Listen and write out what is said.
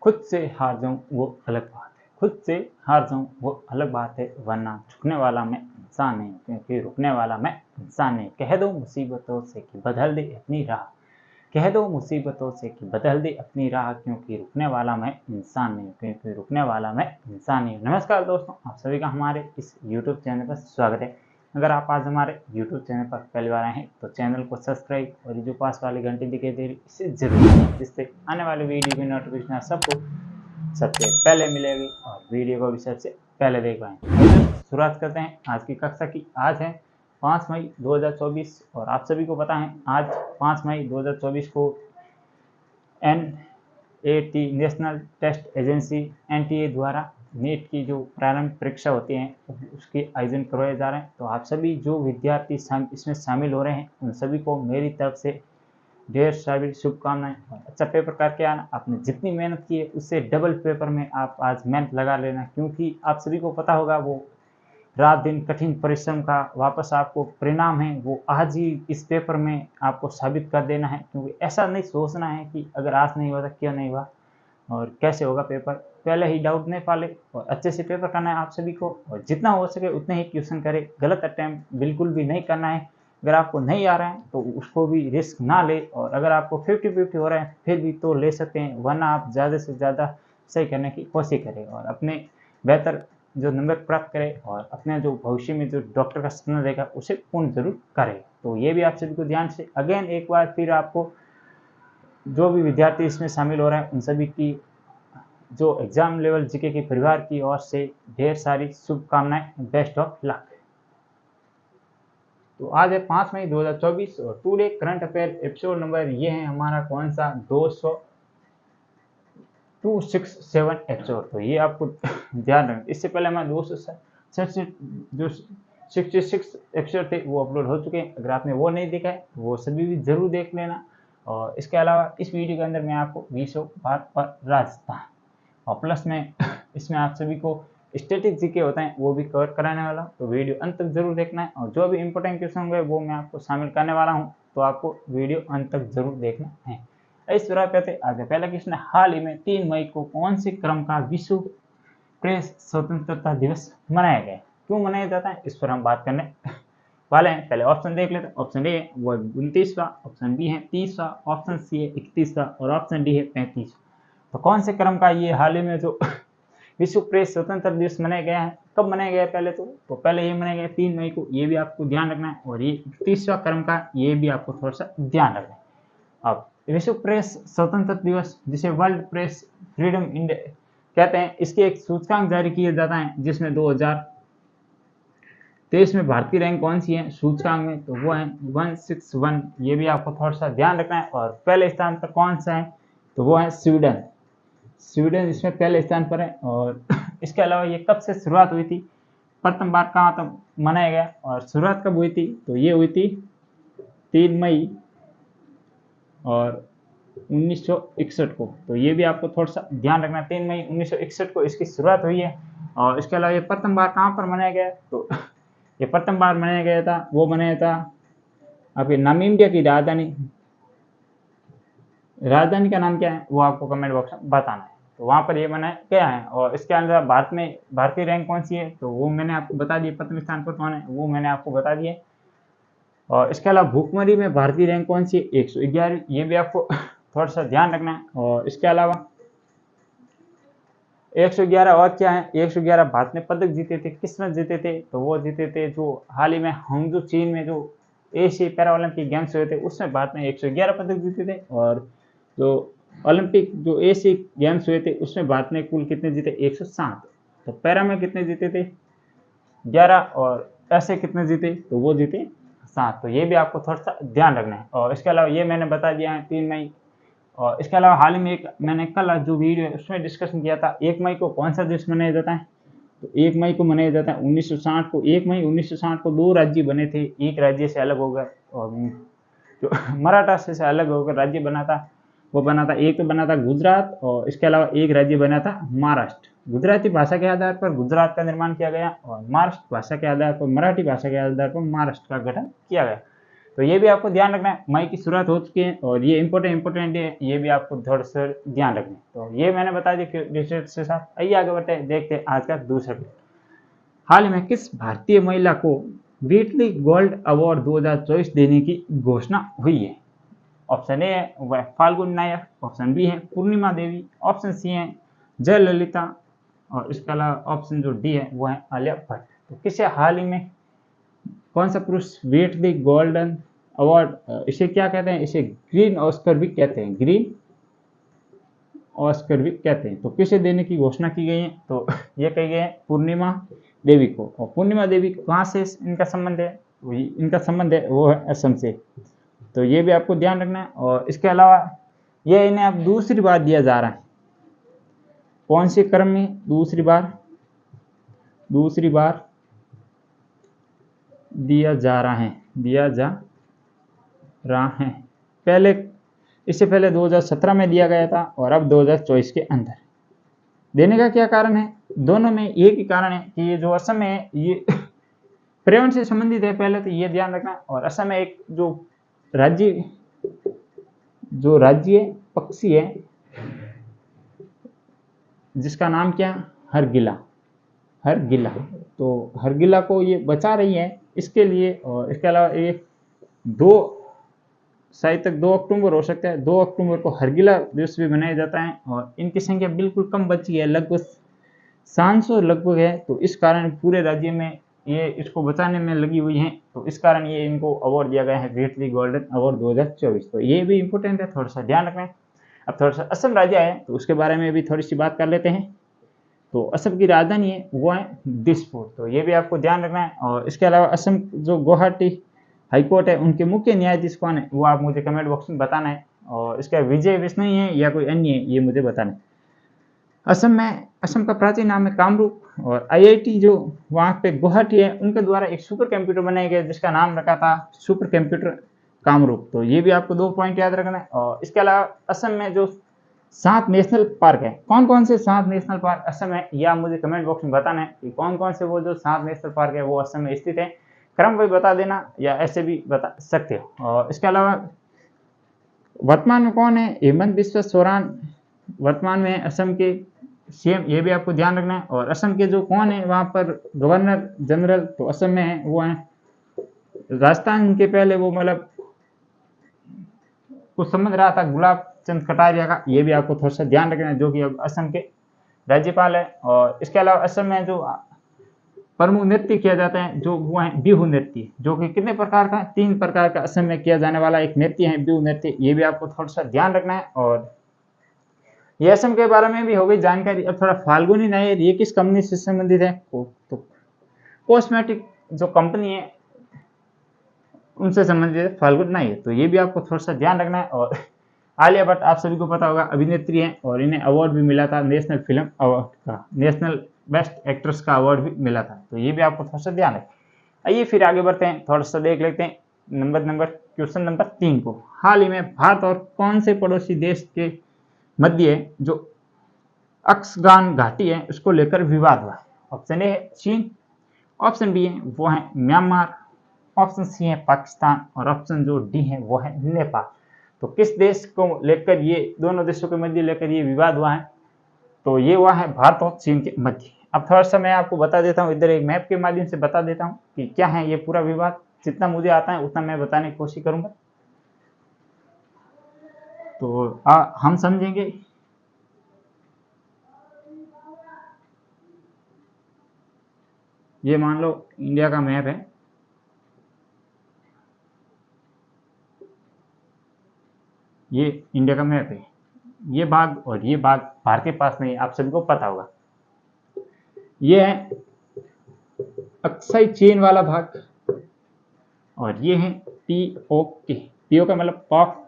खुद से हार जाऊं वो अलग बात है, खुद से हार जाऊं वो अलग बात है, वरना झुकने वाला मैं इंसान नहीं क्योंकि रुकने वाला मैं इंसान नहीं। कह दो मुसीबतों से कि बदल दे अपनी राह, कह दो मुसीबतों से कि बदल दे अपनी राह, क्योंकि रुकने वाला मैं इंसान नहीं क्योंकि रुकने वाला मैं इंसान नहीं। नमस्कार दोस्तों, आप सभी का हमारे इस यूट्यूब चैनल पर स्वागत है। अगर आप आज हमारे यूट्यूब चैनल पर पहली बार आए हैं तो चैनल को सब्सक्राइब और जो पास वाली घंटी दिखाई दे रही इसे जरूर, जिससे आने वाली वीडियो की नोटिफिकेशन सबको सबसे पहले मिलेगी और वीडियो को भी सबसे पहले देख पाएंगे। शुरुआत करते हैं आज की कक्षा की। आज है 5 मई 2024 और आप सभी को पता है आज 5 मई 2024 को NAT national test agency NTA द्वारा नीट की जो प्रारंभिक परीक्षा होती है उसके आयोजन करवाए जा रहे हैं। तो आप सभी जो विद्यार्थी इसमें शामिल हो रहे हैं उन सभी को मेरी तरफ से ढेर सारी शुभकामनाएं। अच्छा पेपर करके आना, आपने जितनी मेहनत की है उससे डबल पेपर में आप आज मेहनत लगा लेना, क्योंकि आप सभी को पता होगा वो रात दिन कठिन परिश्रम का वापस आपको परिणाम है वो आज ही इस पेपर में आपको साबित कर देना है। क्योंकि ऐसा नहीं सोचना है कि अगर आज नहीं हुआ तो क्यों नहीं हुआ और कैसे होगा पेपर, पहले ही डाउट नहीं पाले और अच्छे से पेपर करना है आप सभी को। और जितना हो सके उतने ही क्वेश्चन करें, गलत अटैम्प्ट बिल्कुल भी नहीं करना है। अगर आपको नहीं आ रहा है तो उसको भी रिस्क ना ले, और अगर आपको 50-50 हो रहा है फिर भी तो ले सकते हैं, वरना आप ज़्यादा से ज़्यादा सही करने की कोशिश करें और अपने बेहतर जो नंबर प्राप्त करें और अपने जो भविष्य में जो डॉक्टर का सपना रहेगा उसे पूर्ण जरूर करें। तो ये भी आप सभी को ध्यान से अगेन एक बार फिर आपको जो भी विद्यार्थी इसमें शामिल हो रहे हैं उन सभी की जो एग्जाम लेवल जीके के परिवार की ओर से ढेर सारी शुभकामनाएं, बेस्ट ऑफ लक। तो आज है 5 मई 2024 और today current affair episode number ये है हमारा कौन सा 267 एपिसोड। तो ये आपको ध्यान रखना। इससे पहले मैं 267 जो 66 एपिसोड थे वो अपलोड हो चुके हैं। अगर आपने वो नहीं देखा है वो सभी भी जरूर देख लेना। और इसके अलावा इस वीडियो के अंदर मैं आपको विश्व भारत पर राजस्थान और प्लस में इसमें आप सभी को स्टैटिक जीके होता है वो भी कवर कराने वाला, तो वीडियो अंत तक जरूर देखना है। और जो भी इंपॉर्टेंट क्वेश्चन होंगे वो मैं आपको शामिल करने वाला हूँ, तो आपको वीडियो अंत तक जरूर देखना है। इस तरह पे आगे पहला क्वेश्चन, हाल ही में 3 मई को कौन से क्रम का विश्व प्रेस स्वतंत्रता दिवस मनाया गया? क्यों मनाया जाता है इस पर हम बात करने वाले हैं। पहले ऑप्शन देख लेते हैं। ऑप्शन ए वो 29वां, ऑप्शन बी है 30वां, ऑप्शन सी है 31वां और ऑप्शन डी है 35वां। तो कौन से क्रम का ये हाल ही में जो विश्व प्रेस स्वतंत्रता दिवस मनाया गया है, कब मनाया गया है? तो पहले ये मनाया गया 3 मई को, ये भी आपको ध्यान रखना है। और ये 31वां क्रम का ये भी आपको थोड़ा सा ध्यान रखना है। अब विश्व प्रेस स्वतंत्रता दिवस जिसे वर्ल्ड प्रेस फ्रीडम इंडेक्स कहते हैं, इसके एक सूचकांक जारी किया जाता है जिसमें 2023 में भारत की रैंक कौन सी है सूचकांक में, तो वो है 161। ये भी आपको थोड़ा सा ध्यान रखना है। और पहले स्थान पर कौन सा है, तो वो है स्वीडन इसमें पहले स्थान पर है। और इसके अलावा ये कब से शुरुआत हुई थी, प्रथम बार कहाँ तक मनाया गया और शुरुआत कब हुई थी, तो ये हुई थी 3 मई और 1961 को। तो ये भी आपको थोड़ा सा ध्यान रखना, 3 मई 1961 को इसकी शुरुआत हुई है। और इसके अलावा ये प्रथम बार कहाँ पर मनाया गया, तो ये प्रथम बार मनाया गया था, वो मनाया था आपके नामीबिया की राजधानी का नाम क्या है वो आपको कमेंट बॉक्स में बताना है। तो वहाँ पर ये मनाया गया है। और इसके अंदर भारत में भारतीय रैंक कौन सी है, तो वो मैंने आपको बता दिया। प्रथम स्थान पर कौन है वो मैंने आपको बता दिया। और इसके अलावा भूखमरी में भारतीय रैंक कौन सी है, 111, ये भी आपको थोड़ा सा ध्यान रखना है। और इसके अलावा 111 और क्या है, 111 भारत ने पदक जीते थे, किसमें जीते थे, तो वो जीते थे जो हाल ही में हंगजू चीन में जो एशियाई पैरा ओलंपिक गेम्स हुए थे उसमें भारत ने 111 पदक जीते थे। और जो ओलंपिक जो एशियाई गेम्स हुए थे उसमें भारत ने कुल कितने जीते, 107। तो पैरा में कितने जीते थे, 11, और ऐसे कितने जीते, तो वो जीते 7। तो ये भी आपको थोड़ा सा ध्यान रखना है। और इसके अलावा ये मैंने बता दिया है 3 मई। और इसके अलावा हाल ही में एक मैंने कल जो वीडियो है उसमें डिस्कशन किया था, 1 मई को कौन सा दिवस मनाया जाता है, तो 1 मई को मनाया जाता है 1960 को। 1 मई 1960 को 2 राज्य बने थे, एक राज्य से अलग हो गए और जो मराठा से अलग होकर राज्य बना था वो बना था, एक तो बना था गुजरात और इसके अलावा एक राज्य बना था महाराष्ट्र। गुजराती भाषा के आधार पर गुजरात का निर्माण किया गया और महाराष्ट्र भाषा के आधार पर मराठी भाषा के आधार पर महाराष्ट्र का गठन किया गया। तो ये भी आपको ध्यान रखना है। मई की शुरुआत हो चुकी है और ये इंपॉर्टेंट है, ये भी आपको थोड़ा सा ध्यान रखना है। तो ये मैंने बता दी डिटेल्स के साथ। आइए आगे बढ़ते हैं, देखते हैं आज का दूसरा क्वेश्चन। हाल में किस भारतीय महिला को व्हिटली गोल्ड अवार्ड 2024 देने की घोषणा हुई है? ऑप्शन ए है वह फाल्गुन नायर, ऑप्शन बी है पूर्णिमा देवी, ऑप्शन सी है जयललिता और इसके अलावा ऑप्शन जो डी है वो है आलिया भट्ट। तो किसे हाल ही में कौन सा पुरुष व्हिटली गोल्डन अवार्ड, इसे क्या कहते हैं, इसे ग्रीन ऑस्कर भी कहते हैं, ग्रीन ऑस्कर भी कहते हैं। तो किसे देने की घोषणा की गई है? तो ये कही गई है पूर्णिमा देवी को। और पूर्णिमा देवी कहाँ से इनका संबंध है? इनका संबंध है वो है असम से। तो ये भी आपको ध्यान रखना है। और इसके अलावा ये इन्हें अब दूसरी बार दिया जा रहा है। कौन से क्रम में दूसरी बार दिया जा रहा है? पहले, इससे पहले 2017 में दिया गया था और अब 2024 के अंदर देने का क्या कारण है? दोनों में एक ही कारण है कि ये जो असम है ये पर्यावरण से संबंधित है, पहले तो ये ध्यान रखना। और असम में एक जो राज्य पक्षी है जिसका नाम क्या? हरगिला। तो हरगिला को ये बचा रही है इसके लिए। और इसके अलावा एक शायद तक 2 अक्टूबर हो सकता है, 2 अक्टूबर को हरगिला दिवस भी मनाया जाता है। और इनकी संख्या बिल्कुल कम बची है, लगभग 700 लगभग है। तो इस कारण पूरे राज्य में ये इसको बचाने में लगी हुई हैं। तो इस कारण ये इनको अवार्ड दिया गया है व्हिटली गोल्डन अवार्ड 2024। तो ये भी इंपॉर्टेंट है, थोड़ा सा ध्यान रखना है। अब थोड़ा सा असम राज्य है तो उसके बारे में भी थोड़ी सी बात कर लेते हैं। तो असम की राजधानी है वो है दिसपुर। तो ये भी आपको ध्यान रखना है। और इसके अलावा असम जो गुवाहाटी हाईकोर्ट है उनके मुख्य न्यायाधीश कौन है वो आप मुझे कमेंट बॉक्स में बताना है। और इसका विजय बिश्नोई है या कोई अन्य है ये मुझे बताना है। असम का प्राचीन नाम है कामरूप। और IIT जो वहाँ पे गुवाहाटी है उनके द्वारा एक सुपर कंप्यूटर बनाया गया जिसका नाम रखा था सुपर कंप्यूटर कामरूप। तो ये भी आपको 2 पॉइंट याद रखना है। और इसके अलावा असम में जो 7 नेशनल पार्क है, कौन कौन से 7 नेशनल पार्क असम है या मुझे कमेंट बॉक्स में बताना है कि कौन कौन से वो जो 7 नेशनल पार्क है वो असम में स्थित है। क्रम भी बता देना या ऐसे भी बता सकते हो। और इसके अलावा वर्तमान में कौन है? हेमंत बिस्वा सोरेन वर्तमान में असम के CM, ये भी आपको ध्यान रखना है। और असम के जो कौन है वहाँ पर गवर्नर जनरल तो असम में है वो है राजस्थान के पहले वो मतलब कुछ समझ रहा था गुलाब चंद कटारिया का। ये भी आपको थोड़ा सा ध्यान रखना है जो कि अब असम के राज्यपाल है। और इसके अलावा असम में जो प्रमुख नृत्य किया जाता है जो वो है बिहू नृत्य, जो कि कितने प्रकार का? 3 प्रकार का असम में किया जाने वाला एक नृत्य है बिहू नृत्य। ये भी आपको थोड़ा सा ध्यान रखना है। और ये असम के बारे में भी हो गई जानकारी। अब थोड़ा फाल्गुनी नायर ये किस कंपनी से संबंधित है? तो कॉस्मेटिक जो कंपनी है उनसे संबंधित है फाल्गुन नायर। तो ये भी आपको थोड़ा सा ध्यान रखना है। और आलिया भट्ट आप सभी को पता होगा अभिनेत्री है और इन्हें अवार्ड भी मिला था नेशनल फिल्म अवार्ड का, नेशनल बेस्ट एक्ट्रेस का अवार्ड भी मिला था। तो ये भी आपको थोड़ा सा ध्यान है। आइए फिर आगे बढ़ते हैं, थोड़ा सा देख लेते हैं क्वेश्चन नंबर 3 को। हाल ही में भारत और कौन से पड़ोसी देश के मध्य जो अक्सगान घाटी है उसको लेकर विवाद हुआ है? ऑप्शन ए है चीन, ऑप्शन बी है वो है म्यांमार, ऑप्शन सी है पाकिस्तान और ऑप्शन जो डी है वो है नेपाल। तो किस देश को लेकर ये दोनों देशों के मध्य लेकर ये विवाद हुआ है? तो ये हुआ है भारत और चीन के मध्य। अब थोड़ा सा मैं आपको बता देता हूँ, इधर एक मैप के माध्यम से बता देता हूँ कि क्या है ये पूरा विवाद। जितना मुझे आता है उतना मैं बताने की कोशिश करूंगा तो हम समझेंगे। ये मान लो इंडिया का मैप है, ये इंडिया का मैप है, ये भाग और ये भाग भारत के पास नहीं, आप सभी को पता होगा। ये है अक्साई चेन वाला भाग और ये है POK, PO का मतलब पाक